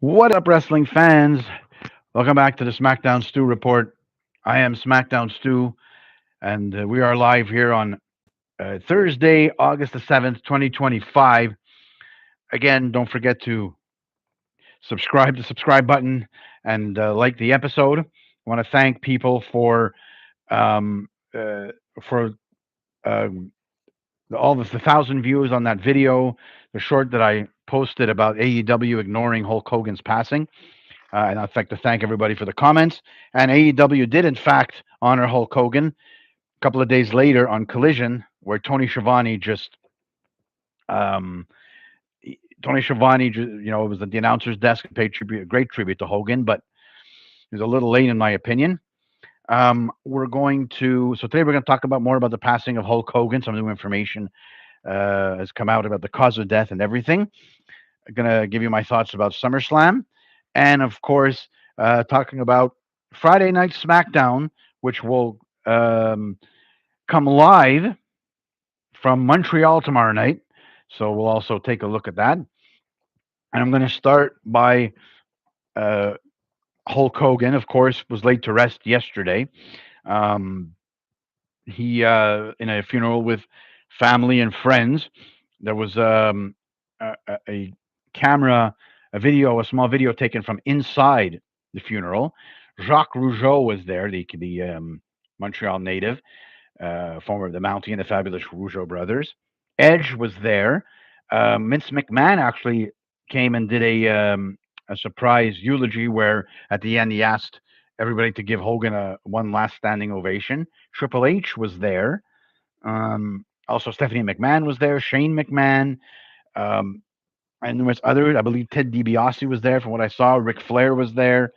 What up, wrestling fans? Welcome back to the Smackdown Stew report. I am Smackdown Stew, and we are live here on Thursday, August the 7th, 2025. Again, don't forget to subscribe, the subscribe button, and like the episode. I want to thank people um, uh, for um, all the 1,000 views on that video, the short that I posted about AEW ignoring Hulk Hogan's passing. And I'd like to thank everybody for the comments. And AEW did, in fact, honor Hulk Hogan a couple of days later on Collision, where um, Tony Schiavone, it was at the announcer's desk and paid tribute, a great tribute to Hogan, but it was a little late in my opinion. Today we're going to talk about more about the passing of Hulk Hogan. Some new information has come out about the cause of death and everything. I'm going to give you my thoughts about SummerSlam. And of course, talking about Friday Night Smackdown, which will come live from Montreal tomorrow night. So we'll also take a look at that. And I'm going to start by uh, Hulk Hogan, of course, was laid to rest yesterday. Um, he in a funeral with family and friends. There was a camera, a small video taken from inside the funeral. Jacques Rougeau was there, the Montreal native, former of the Mountie and the fabulous Rougeau brothers. Edge was there. Vince McMahon actually came and did a surprise eulogy where at the end he asked everybody to give Hogan a one last standing ovation. Triple H was there. Also, Stephanie McMahon was there. Shane McMahon. Um, and there was others. I believe Ted DiBiase was there, from what I saw. Ric Flair was there.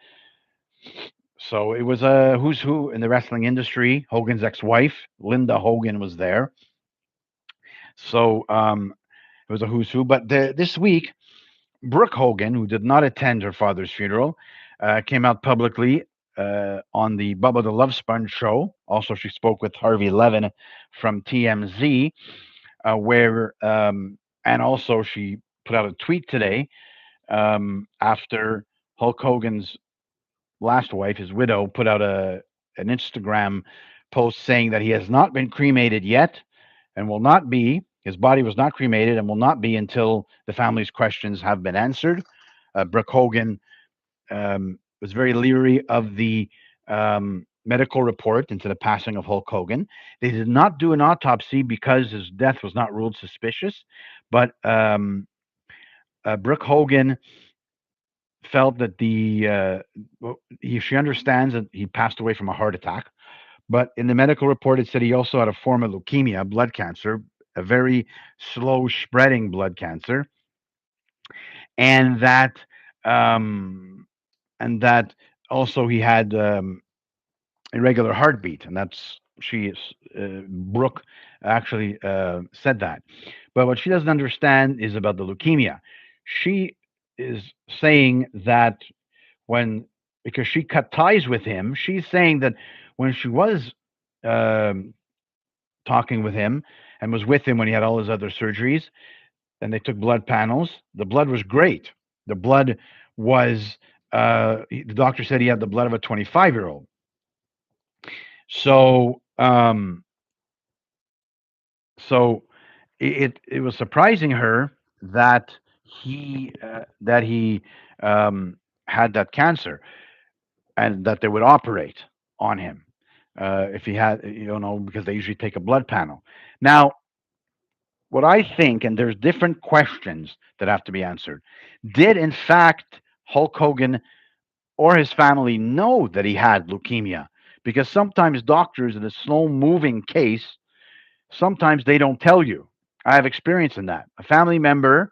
So it was a who's who in the wrestling industry. Hogan's ex-wife, Linda Hogan, was there. So it was a who's who. But this week, Brooke Hogan, who did not attend her father's funeral, came out publicly on the Bubba the Love Sponge show. Also, she spoke with Harvey Levin from TMZ, and also she put out a tweet today after Hulk Hogan's last wife, his widow, put out an Instagram post saying that he has not been cremated yet and will not be. His body was not cremated and will not be until the family's questions have been answered. Brooke Hogan was very leery of the medical report into the passing of Hulk Hogan. They did not do an autopsy because his death was not ruled suspicious, but Brooke Hogan felt that she understands that he passed away from a heart attack, but in the medical report it said he also had a form of leukemia, blood cancer, a very slow spreading blood cancer, and that um, and that also he had irregular heartbeat, and that's she is Brooke actually said that. But what she doesn't understand is about the leukemia. She is saying that when because she cut ties with him, she's saying that when she was um, talking with him and was with him when he had all his other surgeries, and they took blood panels. The blood was great. The blood was the doctor said he had the blood of a 25-year-old. So so it was surprising her that he had that cancer and that they would operate on him if he had, because they usually take a blood panel. Now, what I think, and there's different questions that have to be answered. Did in fact Hulk Hogan or his family know that he had leukemia? Because sometimes doctors in a slow moving case, sometimes they don't tell you. I have experience in that. A family member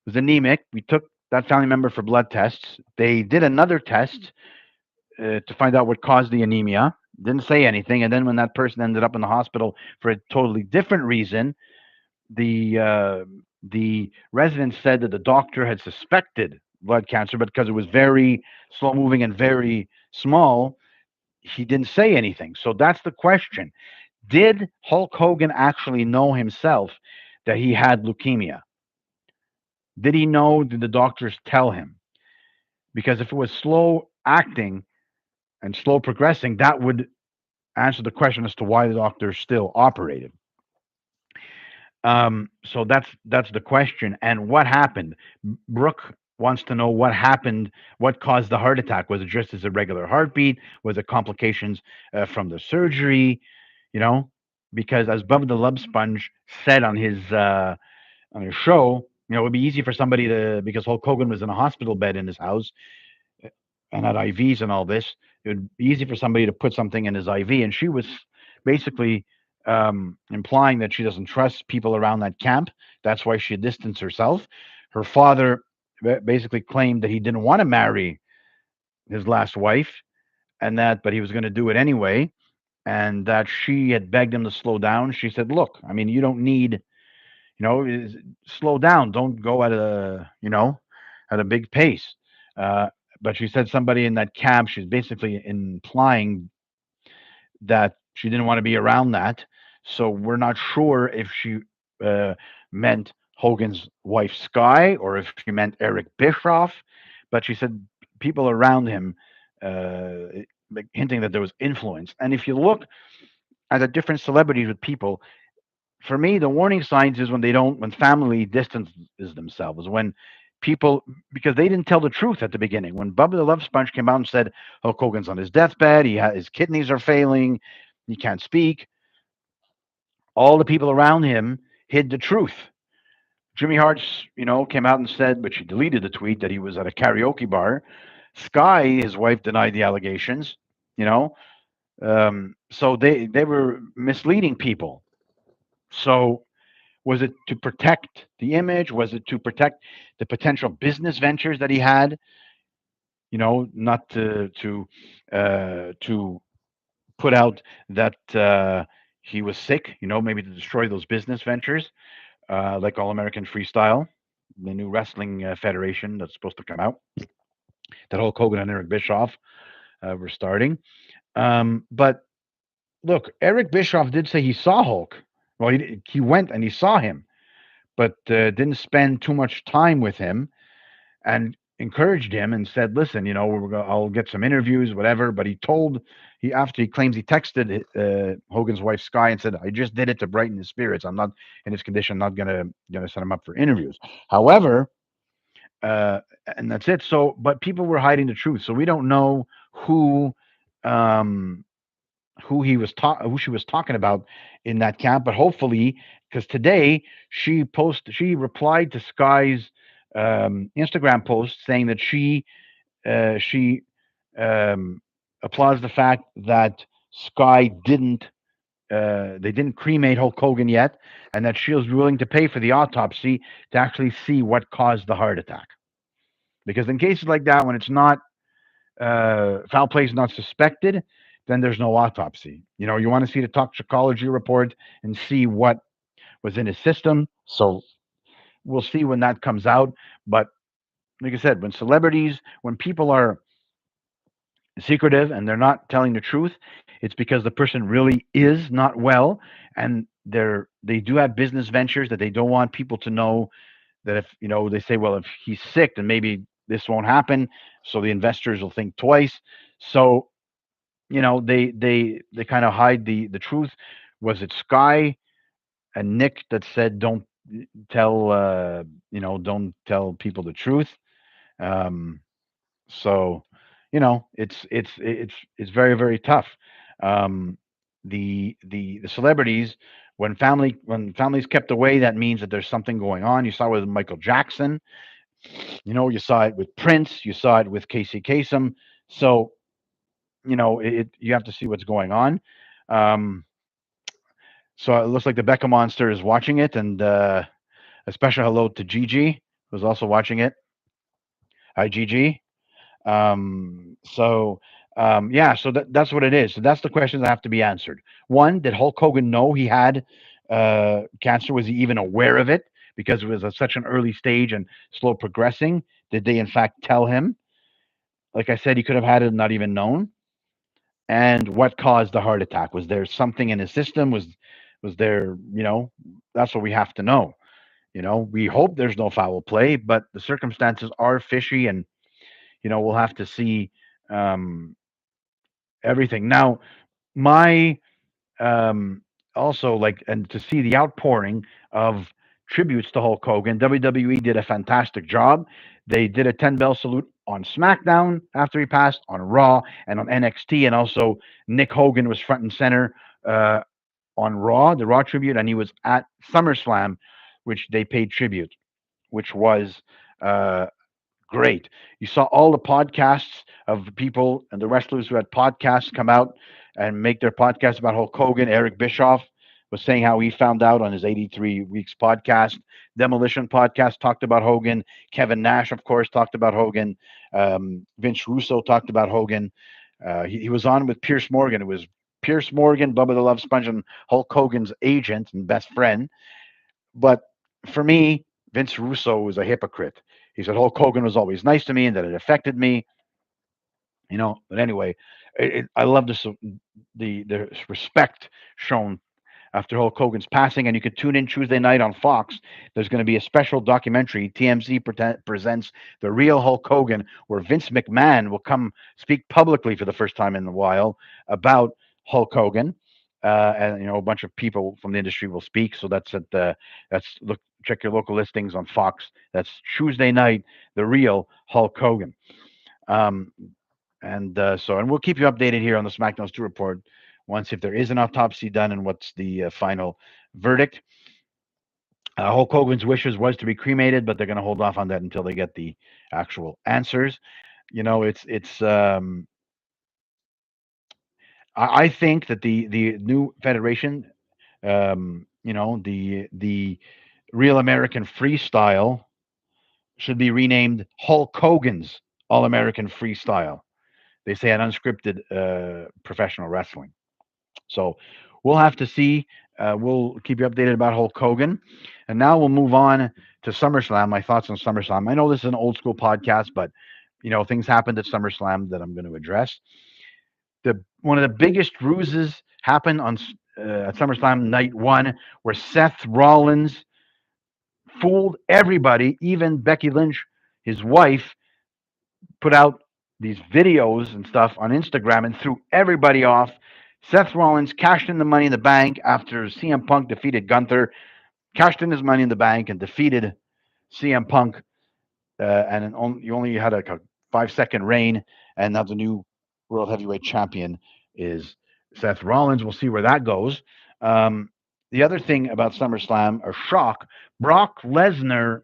was anemic. We took that family member for blood tests. They did another test to find out what caused the anemia. Didn't say anything. And then when that person ended up in the hospital for a totally different reason, the resident said that the doctor had suspected blood cancer, but because it was very slow moving and very small, he didn't say anything. So that's the question. Did Hulk Hogan actually know himself that he had leukemia? Did he know? Did the doctors tell him? Because if it was slow acting and slow progressing, that would answer the question as to why the doctor still operated. So that's the question. And what happened? Brooke wants to know what happened. What caused the heart attack? Was it just as a regular heartbeat? Was it complications from the surgery? You know, because as Bubba the Love Sponge said on his show, it would be easy for somebody to, because Hulk Hogan was in a hospital bed in his house and had IVs and all this. It would be easy for somebody to put something in his IV, and she was basically implying that she doesn't trust people around that camp. That's why she distanced herself. Her father basically claimed that he didn't want to marry his last wife, but he was going to do it anyway, and that she had begged him to slow down. She said, "Look, I mean, you don't need, slow down. Don't go at a big pace." Uh, but she said somebody in that camp. She's basically implying that she didn't want to be around that. So we're not sure if she uh, meant Hogan's wife Sky or if she meant Eric Bischoff. But she said people around him, like hinting that there was influence. And if you look at the different celebrities with people, for me, the warning signs is when when family distances themselves, when people, because they didn't tell the truth at the beginning. When Bubba the Love Sponge came out and said Hulk Hogan's on his deathbed, his kidneys are failing, he can't speak, all the people around him hid the truth. Jimmy Hart's, came out and said, but she deleted the tweet, that he was at a karaoke bar. Sky, his wife, denied the allegations. You know, so they were misleading people. So was it to protect the image? Was it to protect the potential business ventures that he had? Not to put out that he was sick. Maybe to destroy those business ventures, like All American Freestyle, the new wrestling federation that's supposed to come out. That Hulk Hogan and Eric Bischoff were starting. But look, Eric Bischoff did say he saw Hulk. Well, he went and he saw him, but didn't spend too much time with him, and encouraged him and said, "Listen, I'll get some interviews, whatever." But after he claims he texted Hogan's wife Sky and said, "I just did it to brighten his spirits. I'm not in his condition. I'm not gonna set him up for interviews." However, uh, and that's it. So, but people were hiding the truth, so we don't know who. Um, who she was talking about in that camp, but hopefully, because today she replied to Sky's Instagram post saying that she um, applauds the fact that Sky didn't they didn't cremate Hulk Hogan yet, and that she was willing to pay for the autopsy to actually see what caused the heart attack. Because in cases like that, when it's not foul play is not suspected, then there's no autopsy. You want to see the toxicology report and see what was in his system. So we'll see when that comes out. But like I said, when people are secretive and they're not telling the truth, it's because the person really is not well, and they do have business ventures that they don't want people to know. That if they say, well, if he's sick, then maybe this won't happen, so the investors will think twice. So they kind of hide the truth. Was it Sky and Nick that said don't tell people the truth? Um, so it's very, very tough. Um, the celebrities, when families kept away, that means that there's something going on. You saw it with Michael Jackson. You saw it with Prince. You saw it with Casey Kasem. So you have to see what's going on. Um, so it looks like the Becca Monster is watching it, and a special hello to Gigi, who's also watching it. Hi, Gigi. So yeah, so that's what it is. So that's the questions that have to be answered. One, did Hulk Hogan know he had cancer? Was he even aware of it? Because it was at such an early stage and slow progressing. Did they in fact tell him? Like I said, he could have had it and not even known. And what caused the heart attack? Was there something in his system? Was there, that's what we have to know. We hope there's no foul play, but the circumstances are fishy, and we'll have to see um, everything. Now, my also like, and to see the outpouring of tributes to Hulk Hogan, WWE did a fantastic job. They did a 10 bell salute on SmackDown after he passed, on Raw, and on NXT, and also Nick Hogan was front and center uh, on Raw, the Raw tribute, and he was at SummerSlam, which they paid tribute, which was uh, great. You saw all the podcasts of the people and the wrestlers who had podcasts come out and make their podcast about Hulk Hogan. Eric Bischoff was saying how he found out on his 83 Weeks podcast. Demolition podcast talked about Hogan. Kevin Nash, of course, talked about Hogan. Vince Russo talked about Hogan. He was on with Pierce Morgan. It was Pierce Morgan, Bubba the Love Sponge, and Hulk Hogan's agent and best friend. But for me, Vince Russo was a hypocrite. He said Hulk Hogan was always nice to me and that it affected me, But anyway, I love this, the respect shown after Hulk Hogan's passing, and you could tune in Tuesday night on Fox. There's going to be a special documentary. TMZ presents The Real Hulk Hogan, where Vince McMahon will come speak publicly for the first time in a while about Hulk Hogan. And a bunch of people from the industry will speak. So that's look, check your local listings on Fox. That's Tuesday night. The Real Hulk Hogan. Um, and we'll keep you updated here on the Smackdown Stew report once if there is an autopsy done and what's the final verdict. Hulk Hogan's wishes was to be cremated, but they're going to hold off on that until they get the actual answers. It's. I think that the new federation, the Real American Freestyle should be renamed Hulk Hogan's All American Freestyle. They say an unscripted professional wrestling. So we'll have to see. We'll keep you updated about Hulk Hogan. And now we'll move on to SummerSlam. My thoughts on SummerSlam. I know this is an old school podcast, but things happened at SummerSlam that I'm going to address. The one of the biggest ruses happened on at SummerSlam night one, where Seth Rollins fooled everybody, even Becky Lynch, his wife, put out these videos and stuff on Instagram and threw everybody off. Seth Rollins cashed in the money in the bank after CM Punk defeated Gunther, cashed in his money in the bank and defeated CM Punk. You only had a 5-second reign, and now the new World Heavyweight Champion is Seth Rollins. We'll see where that goes. The other thing about SummerSlam, a shock, Brock Lesnar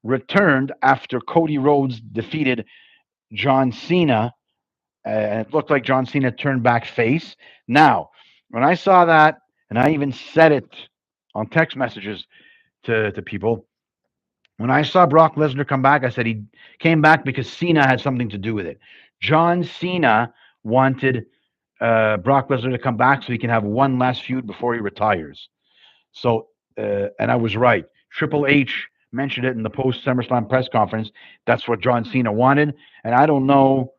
returned after Cody Rhodes defeated John Cena, and it looked like John Cena turned back face. Now, when I saw that, and I even said it on text messages to people, when I saw Brock Lesnar come back, I said he came back because Cena had something to do with it. John Cena wanted Brock Lesnar to come back so he can have one last feud before he retires. So, and I was right. Triple H mentioned it in the post SummerSlam press conference. That's what John Cena wanted. And I don't know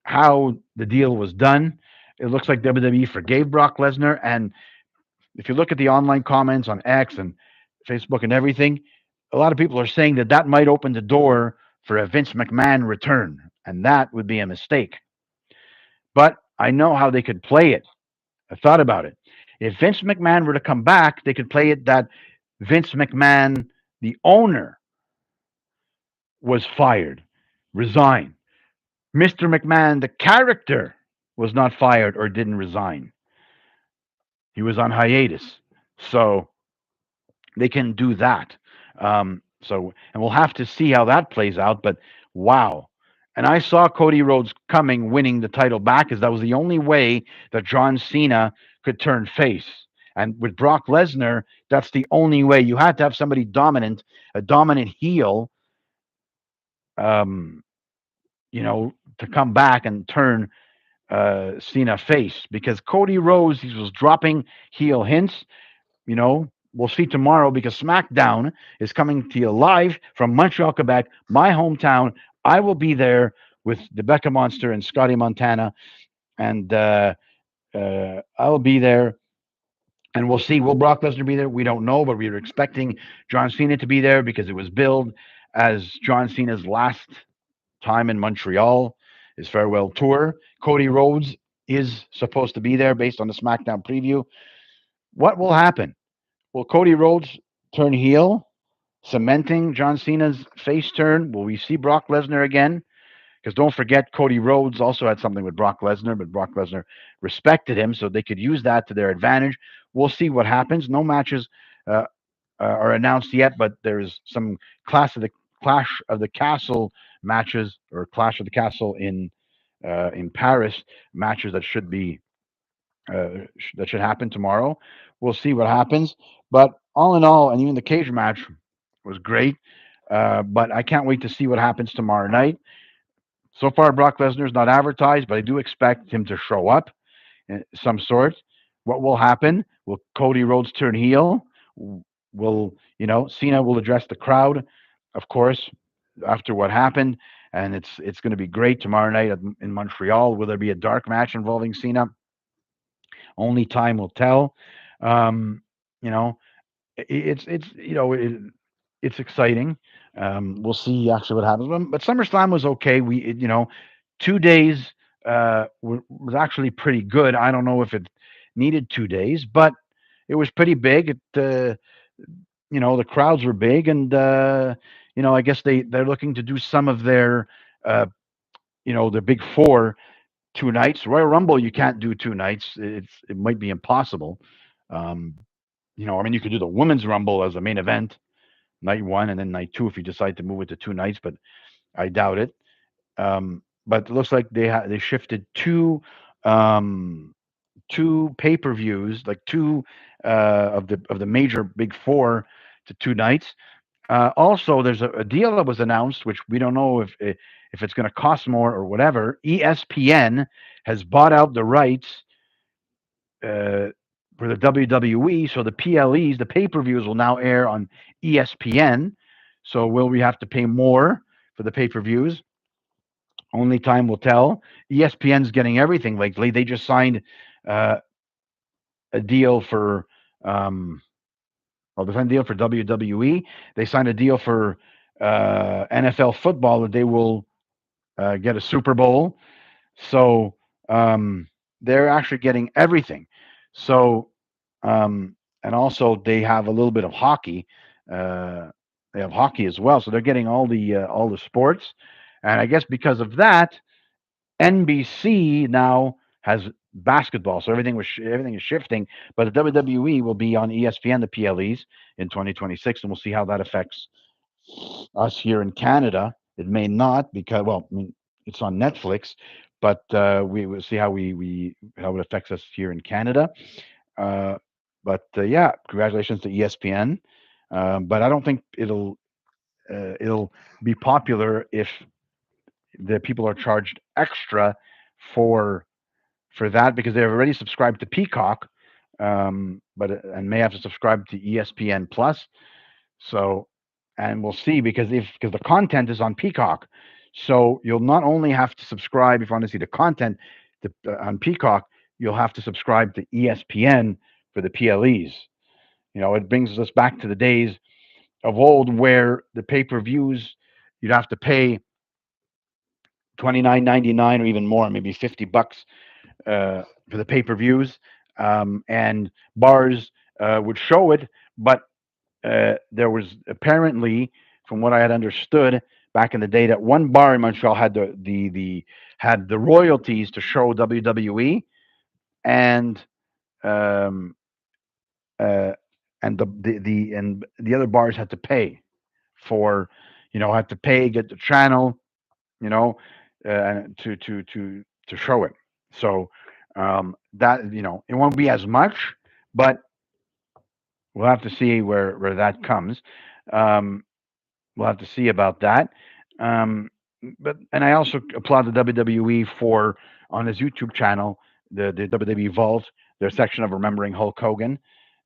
how the deal was done. It looks like WWE forgave Brock Lesnar. And if you look at the online comments on X and Facebook and everything, a lot of people are saying that might open the door for a Vince McMahon return. And that would be a mistake. But I know how they could play it. I thought about it. If Vince McMahon were to come back, they could play it that Vince McMahon, the owner, was fired, resigned. Mr. McMahon, the character, was not fired or didn't resign. He was on hiatus. So they can do that. And we'll have to see how that plays out. But wow. And I saw Cody Rhodes coming, winning the title back, because that was the only way that John Cena could turn face. And with Brock Lesnar, that's the only way. You had to have somebody dominant, a dominant heel, um, to come back and turn Cena face. Because Cody Rhodes, he was dropping heel hints. We'll see tomorrow because SmackDown is coming to you live from Montreal, Quebec, my hometown. I will be there with the Becca Monster and Scotty Montana, and I'll be there. And we'll see. Will Brock Lesnar be there? We don't know, but we were expecting John Cena to be there because it was billed as John Cena's last time in Montreal, his farewell tour. Cody Rhodes is supposed to be there based on the SmackDown preview. What will happen? Will Cody Rhodes turn heel, cementing John Cena's face turn? Will we see Brock Lesnar again? Because don't forget, Cody Rhodes also had something with Brock Lesnar, but Brock Lesnar respected him, so they could use that to their advantage. We'll see what happens. No matches uh, are announced yet, but there's some Clash of the Castle matches or Clash of the Castle in Paris matches that should be that should happen tomorrow. We'll see what happens. But all in all, and even the cage match was great. But I can't wait to see what happens tomorrow night. So far, Brock Lesnar's not advertised, but I do expect him to show up in some sort. What will happen? Will Cody Rhodes turn heel? Will Cena will address the crowd, of course, after what happened, and it's going to be great tomorrow night in Montreal. Will there be a dark match involving Cena? Only time will tell. Um, you know, it's exciting. We'll see actually what happens. But SummerSlam was okay. 2 days was actually pretty good. I don't know if it needed 2 days, but it was pretty big. The crowds were big, and I guess they're looking to do some of uh, their big four 2 nights. Royal Rumble you can't do 2 nights. It might be impossible. Um, I mean, you could do the Women's Rumble as a main event, night one, and then night two if you decide to move it to 2 nights, but I doubt it. But it looks like they shifted um, two pay-per-views, like two of the major big four to 2 nights. Also, there's a deal that was announced, which we don't know if it's going to cost more or whatever. ESPN has bought out the rights uh, for the WWE, so the PLEs, the pay-per-views, will now air on ESPN. So will we have to pay more for the pay-per-views? Only time will tell. ESPN's getting everything lately. They just signed uh, a deal for they signed a deal for WWE. They signed a deal for NFL football that they will get a Super Bowl. So they're actually getting everything. So and also they have a little bit of hockey. Uh, they have hockey as well, so they're getting all the sports. And I guess because of that, NBC now has basketball, so everything is shifting. But the WWE will be on ESPN, the PLEs, in 2026, and we'll see how that affects us here in Canada. It may not because, well, I mean, it's on Netflix, but we will see how it affects us here in Canada. Uh, but yeah, congratulations to ESPN. But I don't think it'll be popular if the people are charged extra for that because they've already subscribed to Peacock, and may have to subscribe to ESPN Plus. So, and we'll see because the content is on Peacock, so you'll not only have to subscribe if you want to see the content on Peacock, you'll have to subscribe to ESPN for the PLEs. It brings us back to the days of old where the pay-per-views you'd have to pay 29.99 or even more, maybe $50 for the pay-per-views, and bars would show it, but there was apparently, from what I had understood back in the day, that one bar in Montreal had the royalties to show WWE, and um, uh, the other bars had to pay for, had to pay, get the channel, you know, to show it. So that it won't be as much, but we'll have to see where that comes. Um, we'll have to see about that. Um, and I also applaud the WWE for on his YouTube channel, the WWE Vault, their section of remembering Hulk Hogan,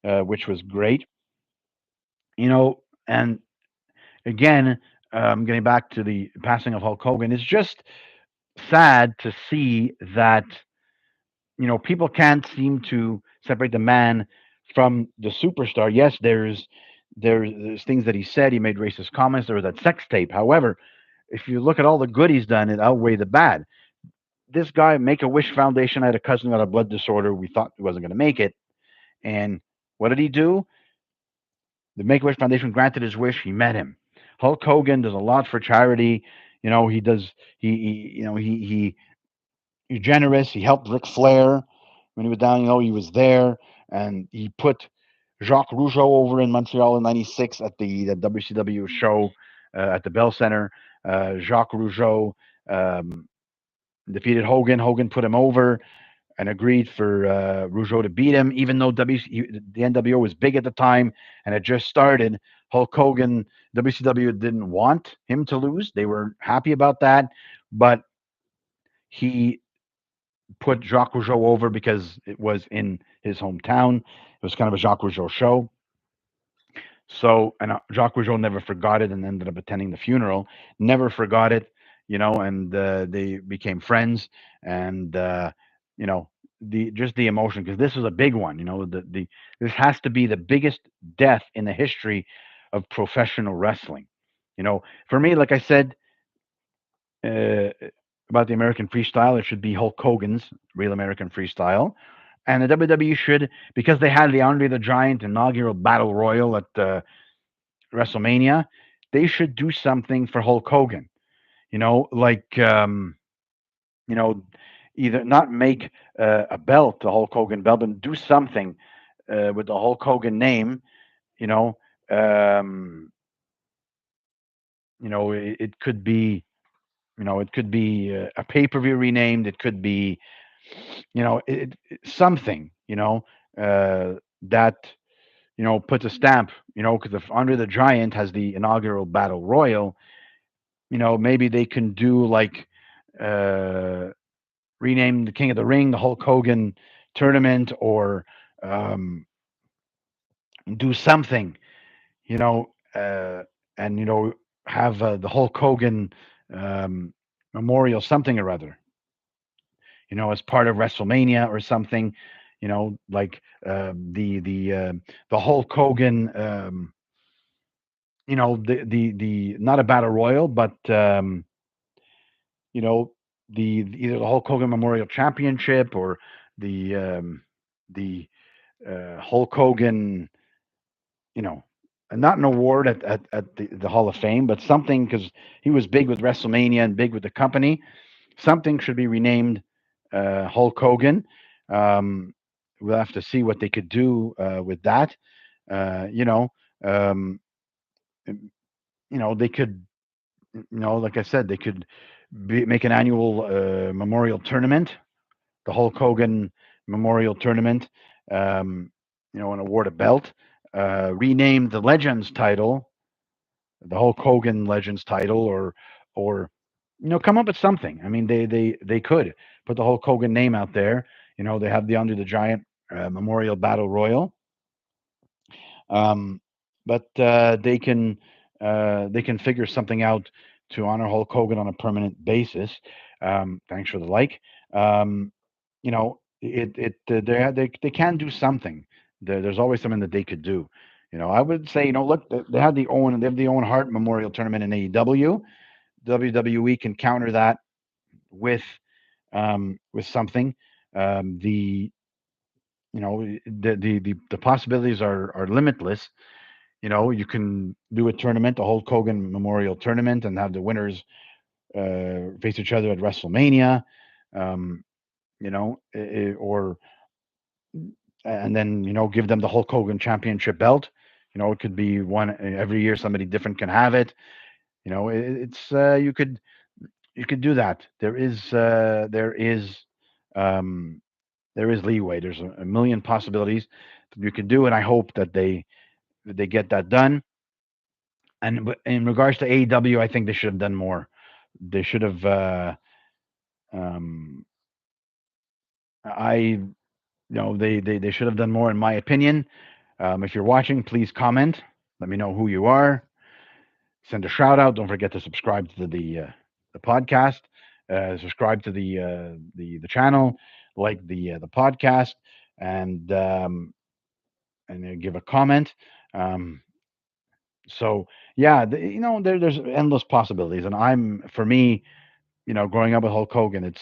which was great. And again, getting back to the passing of Hulk Hogan, it's just sad to see that people can't seem to separate the man from the superstar. Yes, there's things that he said. He made racist comments. There was that sex tape. However, if you look at all the good he's done, it outweigh the bad. This guy, Make a Wish Foundation, I had a cousin who had a blood disorder. We thought he wasn't going to make it, and what did he do? The Make a Wish Foundation granted his wish. He met him. Hulk Hogan does a lot for charity. You know, he does. He's generous. He helped Ric Flair when he was down. You know, he was there, and he put Jacques Rougeau over in Montreal in '96 at the WCW show at the Bell Center. Jacques Rougeau um, defeated Hogan. Hogan put him over and agreed for Rougeau to beat him, even though the NWO was big at the time and had just started. Hulk Hogan, WCW didn't want him to lose. They were happy about that, but he put Jacques Rougeau over because it was in his hometown. It was kind of a Jacques Rougeau show. So, and Jacques Rougeau never forgot it and ended up attending the funeral. Never forgot it, and they became friends. And you know, the just the emotion, because this was a big one. The this has to be the biggest death in the history of professional wrestling. For me, like I said, uh, about the American freestyle, it should be Hulk Hogan's Real American Freestyle. And the WWE should, because they had the Andre the Giant inaugural Battle Royal at WrestleMania, they should do something for Hulk Hogan. Like you know, either not make a belt, the Hulk Hogan belt, but do something with the Hulk Hogan name. You know, um, it could be, a pay per view renamed. It could be, something. That puts a stamp. Because if Andre the Giant has the inaugural Battle Royal, maybe they can do like uh, rename the King of the Ring the Hulk Hogan tournament, or um, do something, you know, uh, and have the Hulk Hogan um, memorial, something or other, as part of WrestleMania or something, like the Hulk Hogan, the not a battle royal, but you know, either the Hulk Hogan Memorial Championship, or the Hulk Hogan, you know, not an award at the Hall of Fame, but something, because he was big with WrestleMania and big with the company. Something should be renamed Hulk Hogan. Um, we'll have to see what they could do with that. Uh, you know, um, they could, like I said, they could make an annual memorial tournament, the Hulk Hogan Memorial Tournament, um, and award a belt, rename the Legends title, the Hulk Hogan Legends title, or come up with something. I mean, they could put the Hulk Hogan name out there. They have the Under the Giant Memorial Battle Royal, um, but they can figure something out to honor Hulk Hogan on a permanent basis. Thanks for the like. Um, they can do something. There's always something that they could do. I would say, look, they have the Owen Hart Memorial Tournament in AEW. WWE can counter that with something. The the possibilities are limitless. You can do a tournament, a Hulk Hogan Memorial Tournament, and have the winners face each other at WrestleMania. Um, or and then give them the Hulk Hogan Championship belt. It could be one every year. Somebody different can have it. It's you could do that. Um, there is leeway. There's a million possibilities that you could do, and I hope that they get that done. And in regards to AEW, I think they should have done more. They should have. Um, they should have done more, in my opinion. If you're watching, please comment. Let me know who you are. Send a shout out. Don't forget to subscribe to the podcast. Subscribe to the channel, like the podcast, and give a comment. Um, so Yeah, there's endless possibilities, and for me, growing up with Hulk Hogan,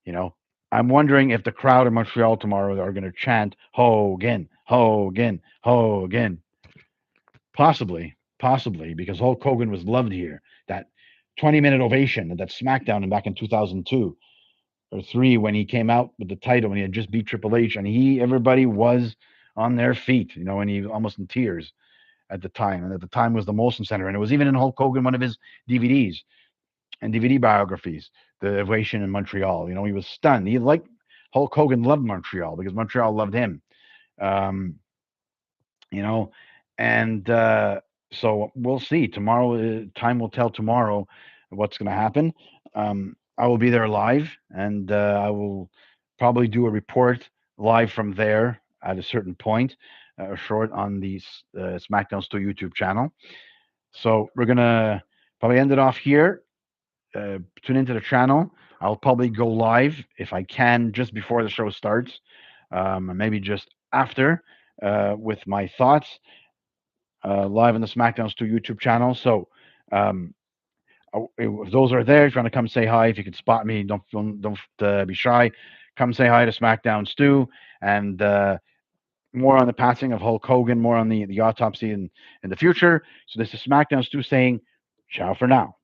you know, I'm wondering if the crowd in Montreal tomorrow are going to chant Hogan, Hogan, Hogan. Possibly, because Hulk Hogan was loved here. That 20-minute ovation at that SmackDown back in 2002 or three when he came out with the title when he had just beat Triple H, and everybody was on their feet, and he was almost in tears at the time, and at the time was the Molson Center, and it was even in Hulk Hogan one of his DVDs and DVD biographies, the ovation in Montreal. He was stunned. Hulk Hogan loved Montreal because Montreal loved him. Um, you know, and so we'll see tomorrow. Time will tell tomorrow what's going to happen. I will be there live, and I will probably do a report live from there at a certain point, short on the SmackDown Stew YouTube channel. So we're gonna probably end it off here. Tune into the channel. I'll probably go live if I can just before the show starts, and maybe just after, with my thoughts, live on the Smackdown Stew YouTube channel. So um, if those are there, if you want to come say hi, if you can spot me, don't be shy. Come say hi to Smackdown Stew, and more on the passing of Hulk Hogan, more on the autopsy in the future. So this is Smackdown Stew saying ciao for now.